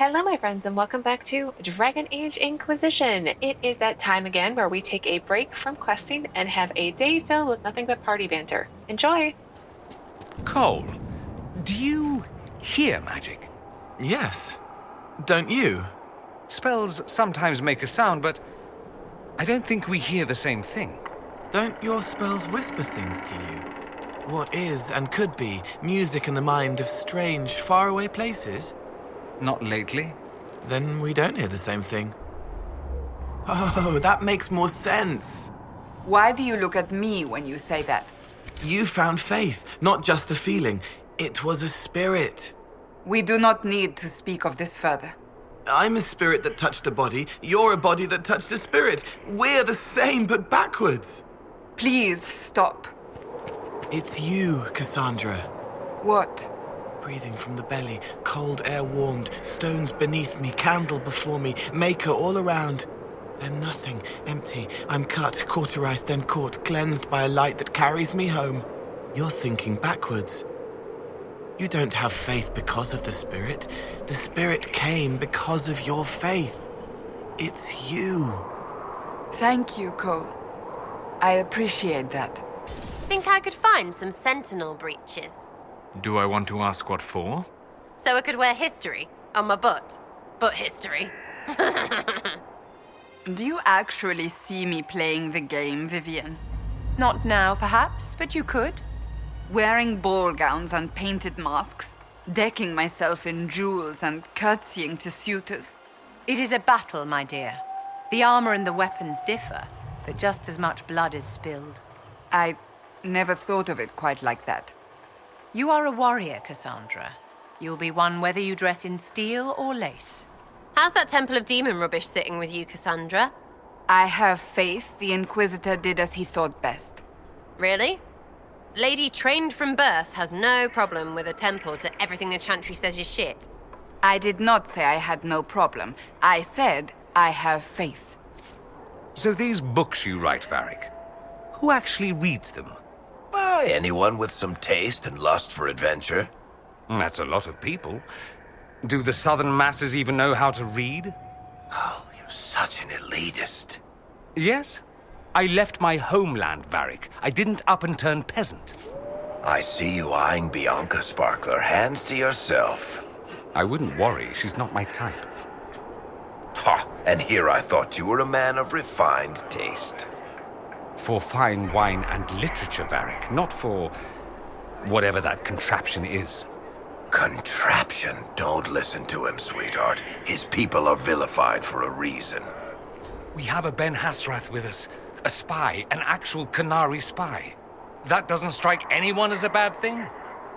Hello, my friends, and welcome back to Dragon Age Inquisition. It is that time again where we take a break from questing and have a day filled with nothing but party banter. Enjoy! Cole, do you hear magic? Yes. Don't you? Spells sometimes make a sound, but I don't think we hear the same thing. Don't your spells whisper things to you? What is and could be music in the mind of strange, faraway places? Not lately. Then we don't hear the same thing. Oh, that makes more sense. Why do you look at me when you say that? You found faith, not just a feeling. It was a spirit. We do not need to speak of this further. I'm a spirit that touched a body. You're a body that touched a spirit. We're the same, but backwards. Please stop. It's you, Cassandra. What? Breathing from the belly, cold air warmed, stones beneath me, candle before me, maker all around. Then nothing, empty. I'm cut, cauterized, then caught, cleansed by a light that carries me home. You're thinking backwards. You don't have faith because of the Spirit. The Spirit came because of your faith. It's you. Thank you, Cole. I appreciate that. Think I could find some sentinel breeches? Do I want to ask what for? So I could wear history on my butt. Butt history. Do you actually see me playing the game, Vivienne? Not now, perhaps, but you could. Wearing ball gowns and painted masks, decking myself in jewels and curtsying to suitors. It is a battle, my dear. The armor and the weapons differ, but just as much blood is spilled. I never thought of it quite like that. You are a warrior, Cassandra. You'll be one whether you dress in steel or lace. How's that Temple of Demon rubbish sitting with you, Cassandra? I have faith the Inquisitor did as he thought best. Really? Lady trained from birth has no problem with a temple to everything the Chantry says is shit. I did not say I had no problem. I said I have faith. So these books you write, Varric, who actually reads them? Anyone with some taste and lust for adventure. That's a lot of people. Do the southern masses even know how to read? Oh, you're such an elitist. Yes. I left my homeland, Varric. I didn't up and turn peasant. I see you eyeing Bianca Sparkler. Hands to yourself. I wouldn't worry. She's not my type. Ha! And here I thought you were a man of refined taste. For fine wine and literature, Varric, not for whatever that contraption is. Contraption? Don't listen to him, sweetheart. His people are vilified for a reason. We have a Ben Hasrath with us. A spy, an actual Canary spy. That doesn't strike anyone as a bad thing?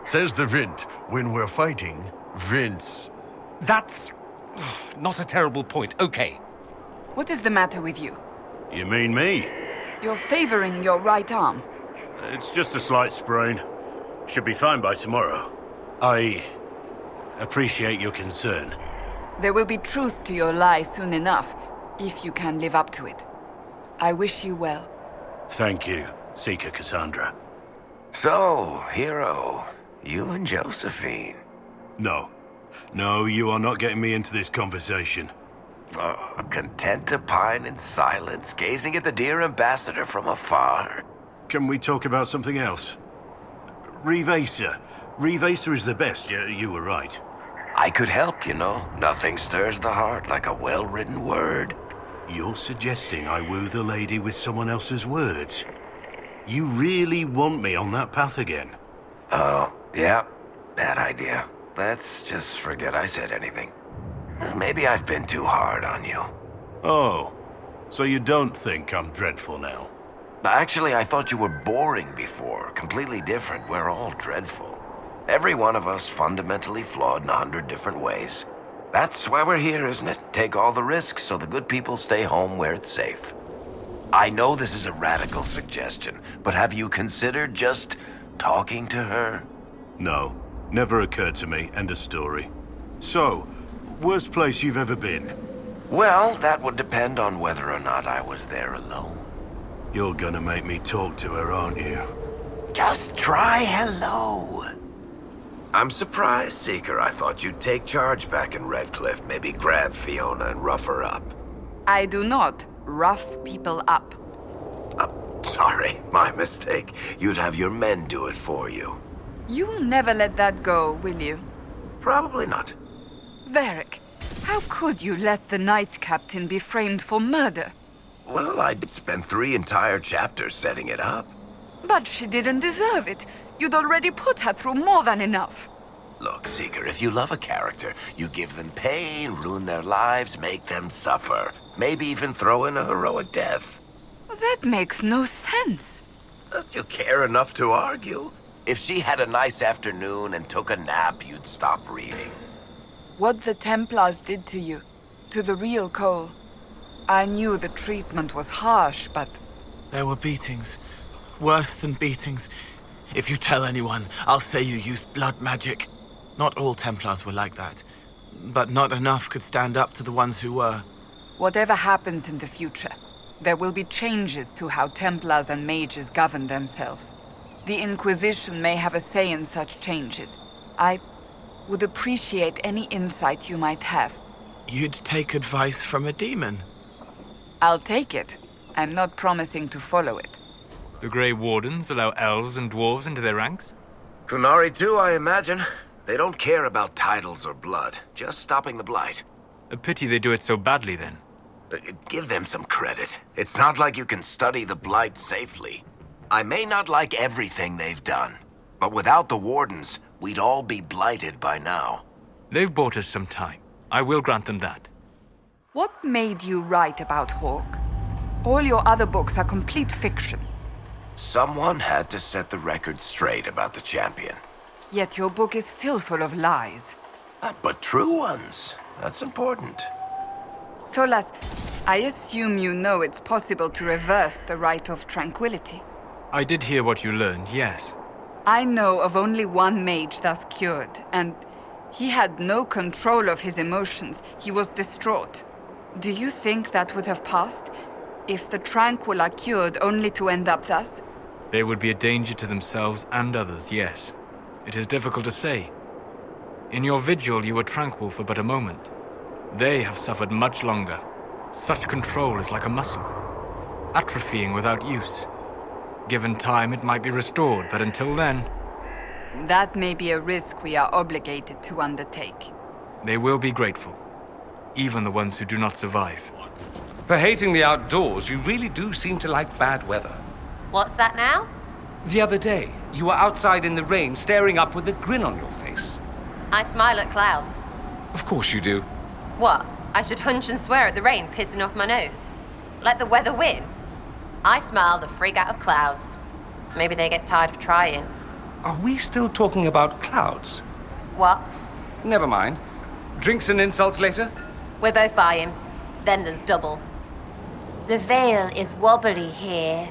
Says the Vint. When we're fighting, Vince. That's not a terrible point. Okay. What is the matter with you? You mean me? You're favoring your right arm. It's just a slight sprain. Should be fine by tomorrow. I appreciate your concern. There will be truth to your lie soon enough, if you can live up to it. I wish you well. Thank you, Seeker Cassandra. So, hero, you and Josephine. No, you are not getting me into this conversation. Oh, content to pine in silence, gazing at the dear ambassador from afar. Can we talk about something else? Revaser. Revaser is the best, you were right. I could help, you know. Nothing stirs the heart like a well-written word. You're suggesting I woo the lady with someone else's words? You really want me on that path again? Oh, yeah, bad idea. Let's just forget I said anything. Maybe I've been too hard on you. Oh, so you don't think I'm dreadful now? Actually, I thought you were boring before. Completely different. We're all dreadful. Every one of us fundamentally flawed in 100 different ways. That's why we're here, isn't it? Take all the risks so the good people stay home where it's safe. I know this is a radical suggestion, but have you considered just talking to her? No, never occurred to me. End of story. So, worst place you've ever been? Well, that would depend on whether or not I was there alone. You're gonna make me talk to her, aren't you? Just try hello. I'm surprised, Seeker. I thought you'd take charge back in Redcliffe, maybe grab Fiona and rough her up. I do not rough people up. Sorry, my mistake. You'd have your men do it for you. You will never let that go, will you? Probably not. Varric, how could you let the Knight Captain be framed for murder? Well, I did spend 3 entire chapters setting it up. But she didn't deserve it. You'd already put her through more than enough. Look, Seeker, if you love a character, you give them pain, ruin their lives, make them suffer. Maybe even throw in a heroic death. That makes no sense. Don't you care enough to argue? If she had a nice afternoon and took a nap, you'd stop reading. What the Templars did to you, to the real Cole. I knew the treatment was harsh, but... There were beatings. Worse than beatings. If you tell anyone, I'll say you used blood magic. Not all Templars were like that. But not enough could stand up to the ones who were. Whatever happens in the future, there will be changes to how Templars and mages govern themselves. The Inquisition may have a say in such changes. I would appreciate any insight you might have. You'd take advice from a demon. I'll take it. I'm not promising to follow it. The Grey Wardens allow elves and dwarves into their ranks? Qunari too, I imagine. They don't care about titles or blood, just stopping the blight. A pity they do it so badly, then. Give them some credit. It's not like you can study the blight safely. I may not like everything they've done, but without the Wardens, we'd all be blighted by now. They've bought us some time. I will grant them that. What made you write about Hawke? All your other books are complete fiction. Someone had to set the record straight about the champion. Yet your book is still full of lies. But true ones. That's important. Solas, I assume you know it's possible to reverse the Rite of Tranquility. I did hear what you learned, yes. I know of only one mage thus cured, and he had no control of his emotions. He was distraught. Do you think that would have passed if the Tranquil are cured only to end up thus? They would be a danger to themselves and others, yes. It is difficult to say. In your vigil, you were tranquil for but a moment. They have suffered much longer. Such control is like a muscle, atrophying without use. Given time, it might be restored, but until then... That may be a risk we are obligated to undertake. They will be grateful, even the ones who do not survive. For hating the outdoors, you really do seem to like bad weather. What's that now? The other day, you were outside in the rain, staring up with a grin on your face. I smile at clouds. Of course you do. What? I should hunch and swear at the rain pissing off my nose? Let the weather win? I smile the freak out of clouds. Maybe they get tired of trying. Are we still talking about clouds? What? Never mind. Drinks and insults later? We're both buying. Then there's double. The veil is wobbly here.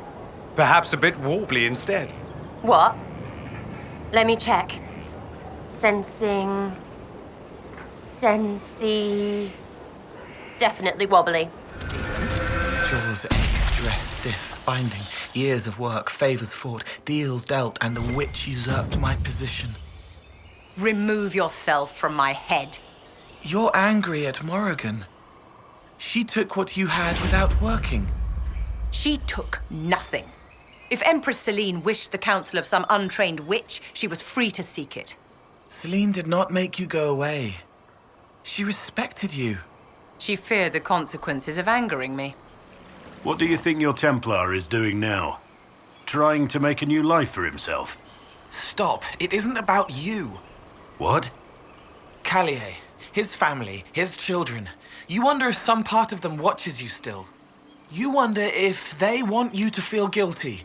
Perhaps a bit warbly instead. What? Let me check. Sensing... Sensey... Definitely wobbly. Jaws ache, dress stiff, binding, years of work, favors fought, deals dealt, and the witch usurped my position. Remove yourself from my head. You're angry at Morrigan. She took what you had without working. She took nothing. If Empress Celene wished the counsel of some untrained witch, she was free to seek it. Celene did not make you go away. She respected you. She feared the consequences of angering me. What do you think your Templar is doing now? Trying to make a new life for himself? Stop. It isn't about you. What? Callier, his family, his children. You wonder if some part of them watches you still. You wonder if they want you to feel guilty.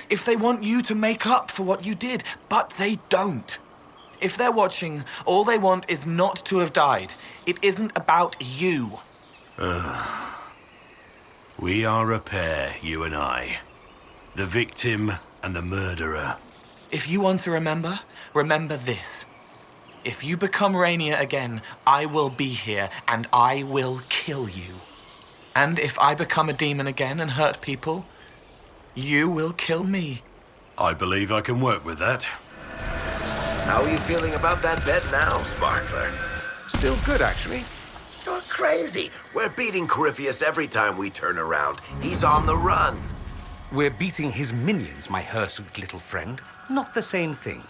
If they want you to make up for what you did, but they don't. If they're watching, all they want is not to have died. It isn't about you. We are a pair, you and I. The victim and the murderer. If you want to remember, remember this. If you become Rainier again, I will be here, and I will kill you. And if I become a demon again and hurt people, you will kill me. I believe I can work with that. How are you feeling about that bet now, Sparkler? Still good, actually. You're crazy. We're beating Corypheus every time we turn around. He's on the run. We're beating his minions, my hirsute little friend. Not the same thing.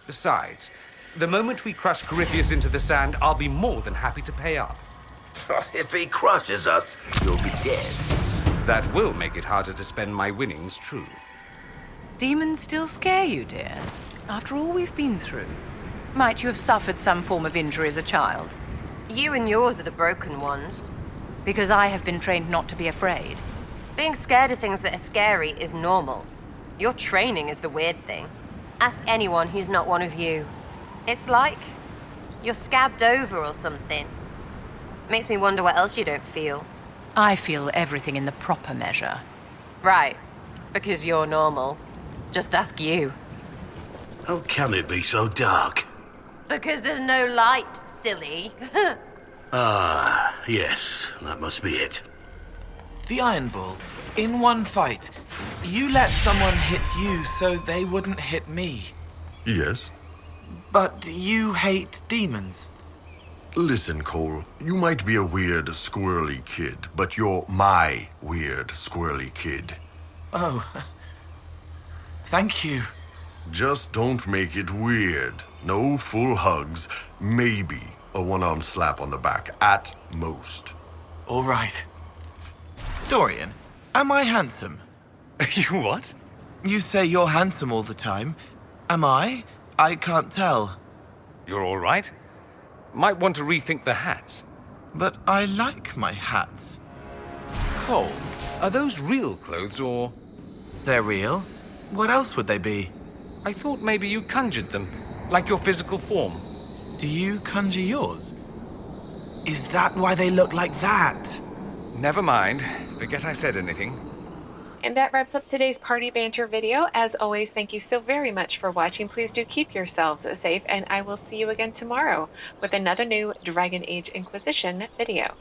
Besides, the moment we crush Corypheus into the sand, I'll be more than happy to pay up. If he crushes us, you'll be dead. That will make it harder to spend my winnings, true. Demons still scare you, dear? After all we've been through? Might you have suffered some form of injury as a child? You and yours are the broken ones. Because I have been trained not to be afraid. Being scared of things that are scary is normal. Your training is the weird thing. Ask anyone who's not one of you. It's like you're scabbed over or something. Makes me wonder what else you don't feel. I feel everything in the proper measure. Right, because you're normal. Just ask you. How can it be so dark? Because there's no light, silly. Ah, yes, that must be it. The Iron Ball, in one fight, you let someone hit you so they wouldn't hit me. Yes? But you hate demons. Listen, Cole, you might be a weird, squirrely kid, but you're my weird, squirrely kid. Oh. Thank you. Just don't make it weird. No full hugs, maybe a one-arm slap on the back, at most. All right. Dorian, am I handsome? You what? You say you're handsome all the time. Am I? I can't tell. You're all right? Might want to rethink the hats. But I like my hats. Cole, Are those real clothes, or...? they're real. What else would they be? I thought maybe you conjured them, like your physical form. Do you conjure yours? Is that why they look like that? Never mind. Forget I said anything. And that wraps up today's Party Banter video. As always, thank you so very much for watching. Please do keep yourselves safe, and I will see you again tomorrow with another new Dragon Age Inquisition video.